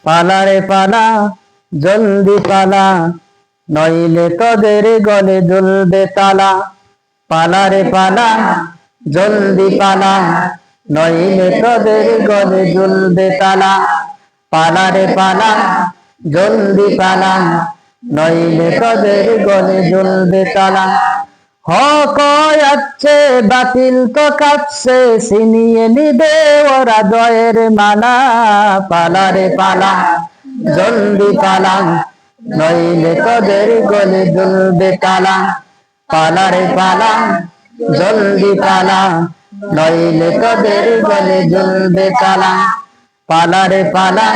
পালা রে পালা জলদি পালা, নইলে তোদের গলে ঝুলবে তালা। পালা রে পালা জলদি পালা, নইলে তোদের গলে ঝুলবে তালা। পালা রে পালা জলদি পালা, নইলে তোদের গলে ঝুলবে তালা। হক যাচ্ছে বাতিল তো কাঁপছে, ছিনিয়ে নিবে ওরা জয়ের মালা। পালা রে পালা জলদি পালা, নইলে তোদের গলে ঝুলবে তালা। পালা রে পালা জলদি পালা, নইলে তোদের গলে ঝুলবে তালা। পালা রে পালা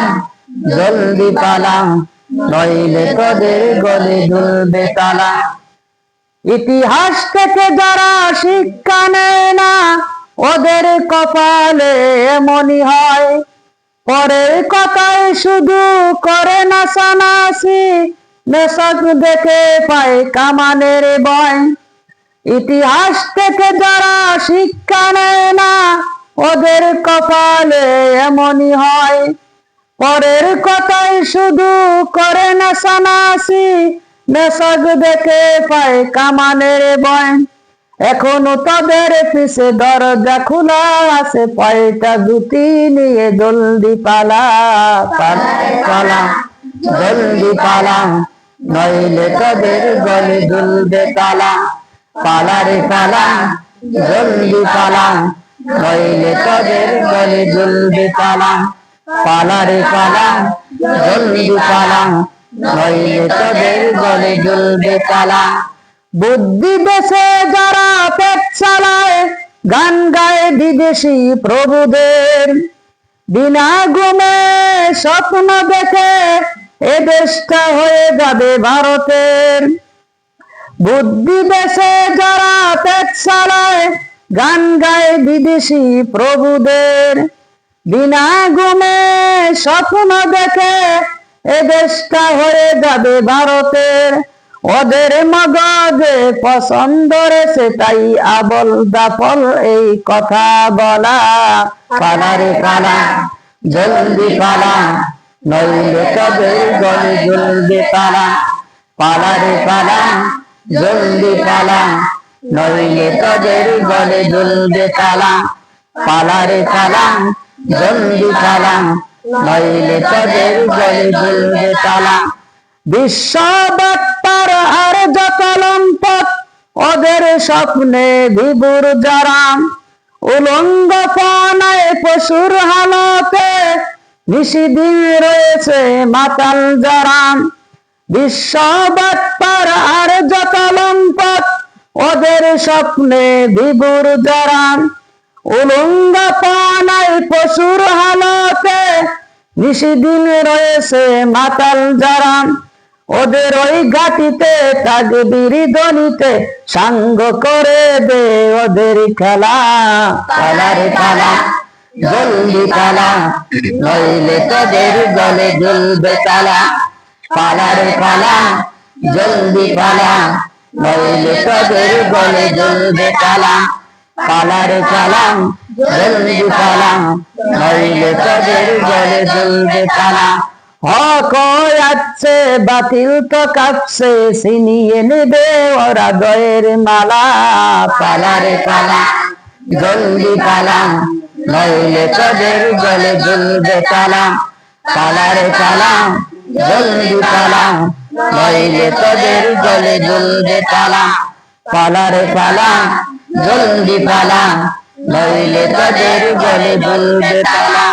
জলদি পালা, নইলে তোদের গলে ঝুলবে তালা। ইতিহাস থেকে যারা শিক্ষা নেয় না, ওদের কপালে এমনই হয়। পরের কথায় শুধু করে নাচানাচি, নেশক দেখে পায় কামানের ভয়। ইতিহাস থেকে যারা শিক্ষা নেয় না, ওদের কপালে এমনই হয়। পরের কথায় শুধু করে নাচানাচি, নেশক দেখে পায় কামানের ভয়। এখনো তাদের পিছে দরজা খোলা আছে, পায়টা জুতি নিয়ে জলদি পালা। পালা জলদি পালা, নইলে তোদের গলে ঝুলবে তালা। পালা রে পালা জলদি পালা, নইলে তোদের গলে ঝুলবে তালা। পালা রে পালা জলদি পালা, নইলে তোদের গলে ঝুলবে তালা। বুদ্ধি দেশে যারা পেট চালায়, গান গায় বিদেশি প্রভুদের। বিনা ঘুমে স্বপ্ন দেখে এ দেশটা হয়ে যাবে ভারতের। বুদ্ধি দেশে যারা পেট চালায়, গান গায় বিদেশি প্রভুদের। বিনা ঘুমে স্বপ্ন দেখে এ দেশটা হয়ে যাবে ভারতের। ওদের মগজে পছন্দ রেছে, তাই আবল দাপল এই কথা বলা। পালা রে পালা জলদি পালা, নইলে তোদের গলে ঝুলবে তালা। পালা রে পালা জলদি পালা, নইলে তোদের গলে ঝুলবে তালা। পালা রে পালা জলদি পালা, নইলে তোদের গলে ঝুলবে তালা। বিশ্ব বাট্টার আর যত লম্পট, ওদের স্বপ্নে বিভোর যারা। উলঙ্গ পানায় পশুর হালতে, নিশিদিন রয়েছে মাতাল যারা। বিশ্ব বাট্টার আর যত লম্পট, ওদের স্বপ্নে বিভোর যারা। উলঙ্গ পানায় পশুর হালতে, নিশিদিন রয়েছে মাতাল যারা। ওদের ওই ঘাটিতে তাকবীর ধ্বনিতে সাঙ্গ করে দে ওদের খেলা। পালা রে পালা জলদি পালা, নইলে তোদের গলে ঝুলবে তালা। পালা রে পালা জলদি পালা, নইলে তোদের গলে ঝুলবে তালা। পালা রে পালা জলদি পালা, নইলে তোদের গলে ঝুলবে তালা। হক যাচ্ছে বাতিল তো কাঁপছে, ছিনিয়ে নেবে ওরা জয়ের মালা। পালা রে পালা জলদি পালা, নইলে তোদের গলে ঝুলবে তালা। পালা রে পালা জলদি পালা, নইলে তোদের গলে ঝুলবে তালা। পালা রে পালা জলদি পালা, নইলে তোদের গলে ঝুলবে তালা।